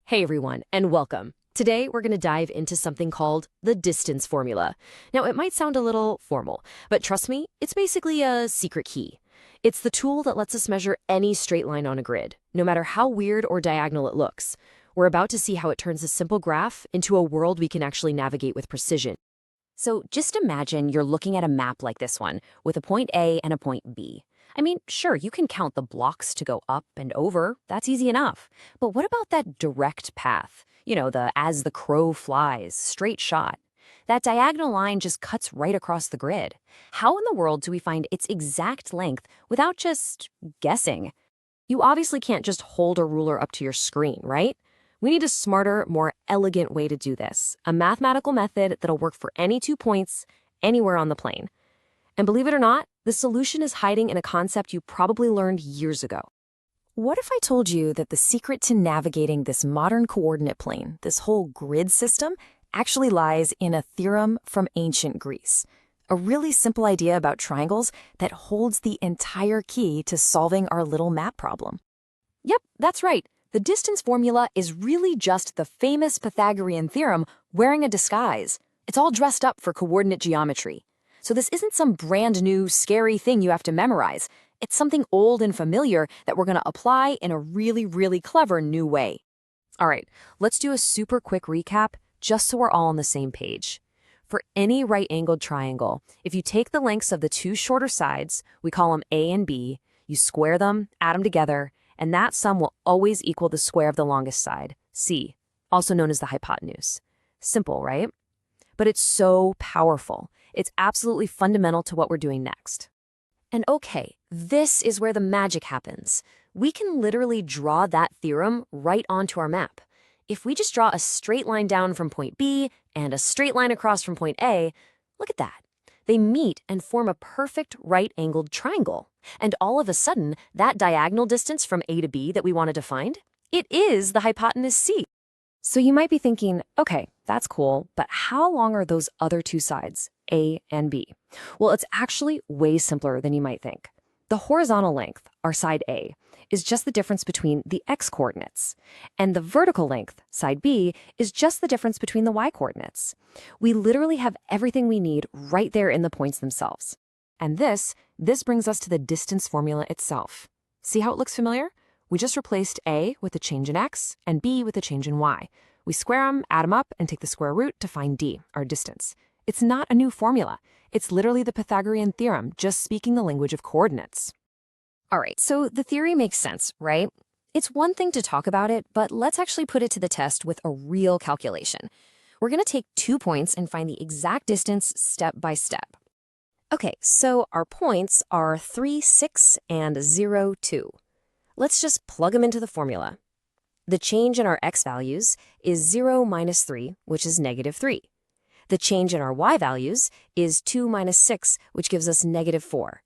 Hey everyone, and welcome. Today we're going to dive into something called the distance formula. Now, it might sound a little formal, but trust me, it's basically a secret key. It's the tool that lets us measure any straight line on a grid, no matter how weird or diagonal it looks. We're about to see how it turns a simple graph into a world we can actually navigate with precision. So just imagine you're looking at a map like this one, with a point A and a point B. I mean, sure, you can count the blocks to go up and over. That's easy enough. But what about that direct path? The as the crow flies, straight shot. That diagonal line just cuts right across the grid. How in the world do we find its exact length without just guessing? You obviously can't just hold a ruler up to your screen, right? We need a smarter, more elegant way to do this, a mathematical method that'll work for any 2 points, anywhere on the plane. And believe it or not, the solution is hiding in a concept you probably learned years ago. What if I told you that the secret to navigating this modern coordinate plane, this whole grid system, actually lies in a theorem from ancient Greece? A really simple idea about triangles that holds the entire key to solving our little map problem. Yep, that's right. The distance formula is really just the famous Pythagorean theorem wearing a disguise. It's all dressed up for coordinate geometry. So this isn't some brand new, scary thing you have to memorize. It's something old and familiar that we're going to apply in a really, really clever new way. All right, let's do a super quick recap just so we're all on the same page. For any right-angled triangle, if you take the lengths of the two shorter sides, we call them A and B, you square them, add them together, and that sum will always equal the square of the longest side, C, also known as the hypotenuse. Simple, right? But it's so powerful. It's absolutely fundamental to what we're doing next. And okay, this is where the magic happens. We can literally draw that theorem right onto our map. If we just draw a straight line down from point B and a straight line across from point A, look at that. They meet and form a perfect right-angled triangle. And all of a sudden, that diagonal distance from A to B that we wanted to find, it is the hypotenuse C. So you might be thinking, okay, that's cool, but how long are those other two sides, A and B? Well, it's actually way simpler than you might think. The horizontal length, our side A, is just the difference between the x-coordinates, and the vertical length, side B, is just the difference between the y-coordinates. We literally have everything we need right there in the points themselves. And this brings us to the distance formula itself. See how it looks familiar? We just replaced A with a change in x and B with a change in y. We square them, add them up, and take the square root to find D, our distance. It's not a new formula. It's literally the Pythagorean theorem, just speaking the language of coordinates. All right, so the theory makes sense, right? It's one thing to talk about it, but let's actually put it to the test with a real calculation. We're going to take 2 points and find the exact distance step by step. Okay, so our points are 3, 6, and 0, 2. Let's just plug them into the formula. The change in our x values is 0 minus 3, which is negative 3. The change in our y values is 2 minus 6, which gives us negative 4.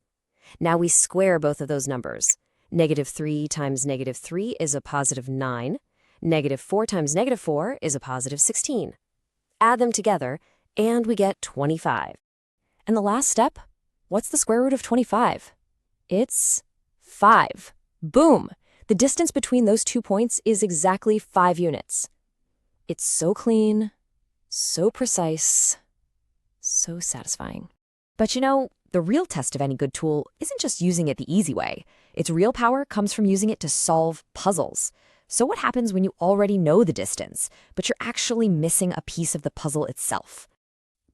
Now we square both of those numbers. Negative 3 times negative 3 is a positive 9. Negative 4 times negative 4 is a positive 16. Add them together, and we get 25. And the last step? What's the square root of 25? It's 5. Boom! The distance between those 2 points is exactly 5 units. It's so clean, so precise, so satisfying. But the real test of any good tool isn't just using it the easy way. Its real power comes from using it to solve puzzles. So what happens when you already know the distance, but you're actually missing a piece of the puzzle itself?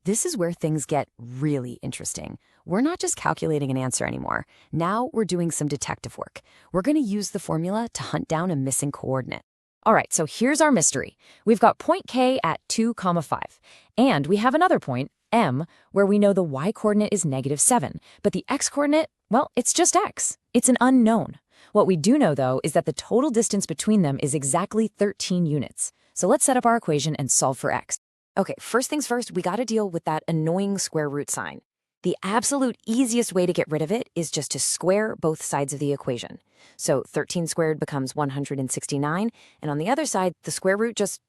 This is where things get really interesting. We're not just calculating an answer anymore. Now we're doing some detective work. We're going to use the formula to hunt down a missing coordinate. All right, so here's our mystery. We've got point K at 2, 5. And we have another point, M, where we know the y-coordinate is negative 7. But the x-coordinate, well, it's just x. It's an unknown. What we do know, though, is that the total distance between them is exactly 13 units. So let's set up our equation and solve for x. Okay, first things first, we got to deal with that annoying square root sign. The absolute easiest way to get rid of it is just to square both sides of the equation. So 13 squared becomes 169, and on the other side, the square root just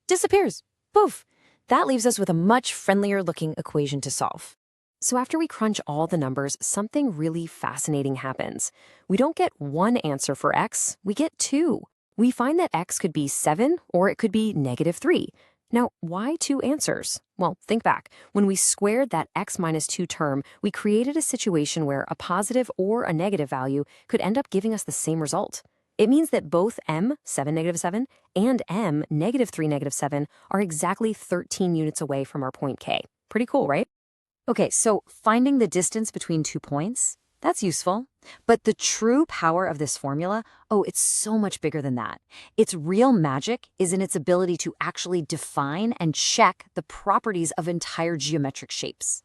disappears. Poof! That leaves us with a much friendlier looking equation to solve. So after we crunch all the numbers, something really fascinating happens. We don't get one answer for x, we get 2. we find that x could be 7 or it could be -3. Now, why two answers? Well, think back. When we squared that x minus 2 term, we created a situation where a positive or a negative value could end up giving us the same result. It means that both m, 7, -7, and m, -3, -7, are exactly 13 units away from our point K. Pretty cool, right? Okay, so finding the distance between 2 points, that's useful. But the true power of this formula, oh, it's so much bigger than that. Its real magic is in its ability to actually define and check the properties of entire geometric shapes.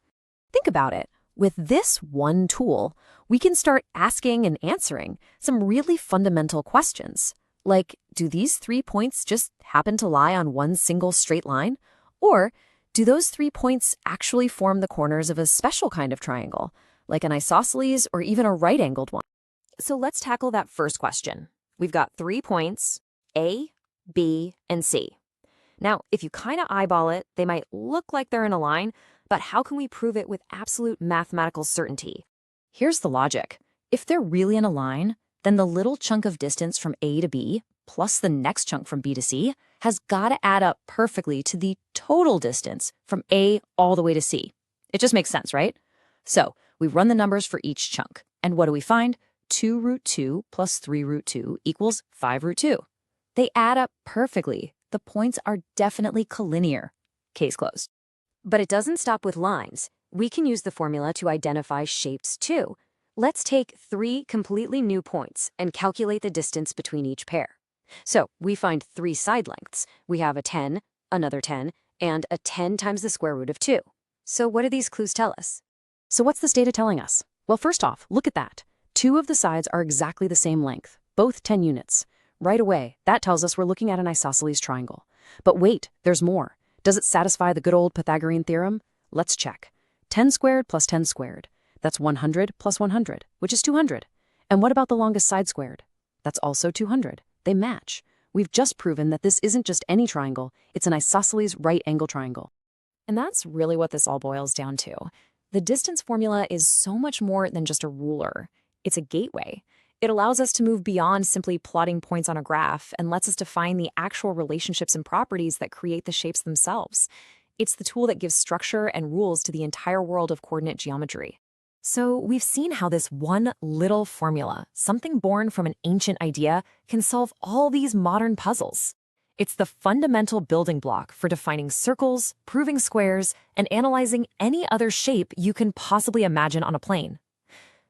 Think about it. With this one tool, we can start asking and answering some really fundamental questions. Like, do these 3 points just happen to lie on one single straight line? Or do those 3 points actually form the corners of a special kind of triangle, like an isosceles or even a right-angled one? So let's tackle that first question. We've got 3 points, A, B, and C. Now, if you kind of eyeball it, they might look like they're in a line, but how can we prove it with absolute mathematical certainty? Here's the logic. If they're really in a line, then the little chunk of distance from A to B, plus the next chunk from B to C, has got to add up perfectly to the total distance from A all the way to C. It just makes sense, right? So we run the numbers for each chunk. And what do we find? 2 root 2 plus 3 root 2 equals 5 root 2. They add up perfectly. The points are definitely collinear. Case closed. But it doesn't stop with lines. We can use the formula to identify shapes too. Let's take 3 completely new points and calculate the distance between each pair. So we find 3 side lengths. We have a 10, another 10, and a 10 times the square root of 2. So what do these clues tell us? So what's this data telling us? Well, first off, look at that. 2 of the sides are exactly the same length, both 10 units. Right away, that tells us we're looking at an isosceles triangle. But wait, there's more. Does it satisfy the good old Pythagorean theorem? Let's check. 10 squared plus 10 squared. That's 100 plus 100, which is 200. And what about the longest side squared? That's also 200. They match. We've just proven that this isn't just any triangle, it's an isosceles right-angle triangle. And that's really what this all boils down to. The distance formula is so much more than just a ruler. It's a gateway. It allows us to move beyond simply plotting points on a graph and lets us define the actual relationships and properties that create the shapes themselves. It's the tool that gives structure and rules to the entire world of coordinate geometry. So we've seen how this one little formula, something born from an ancient idea, can solve all these modern puzzles. It's the fundamental building block for defining circles, proving squares, and analyzing any other shape you can possibly imagine on a plane.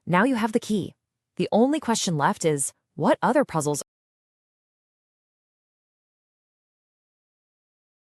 Now you have the key. The only question left is, what other puzzles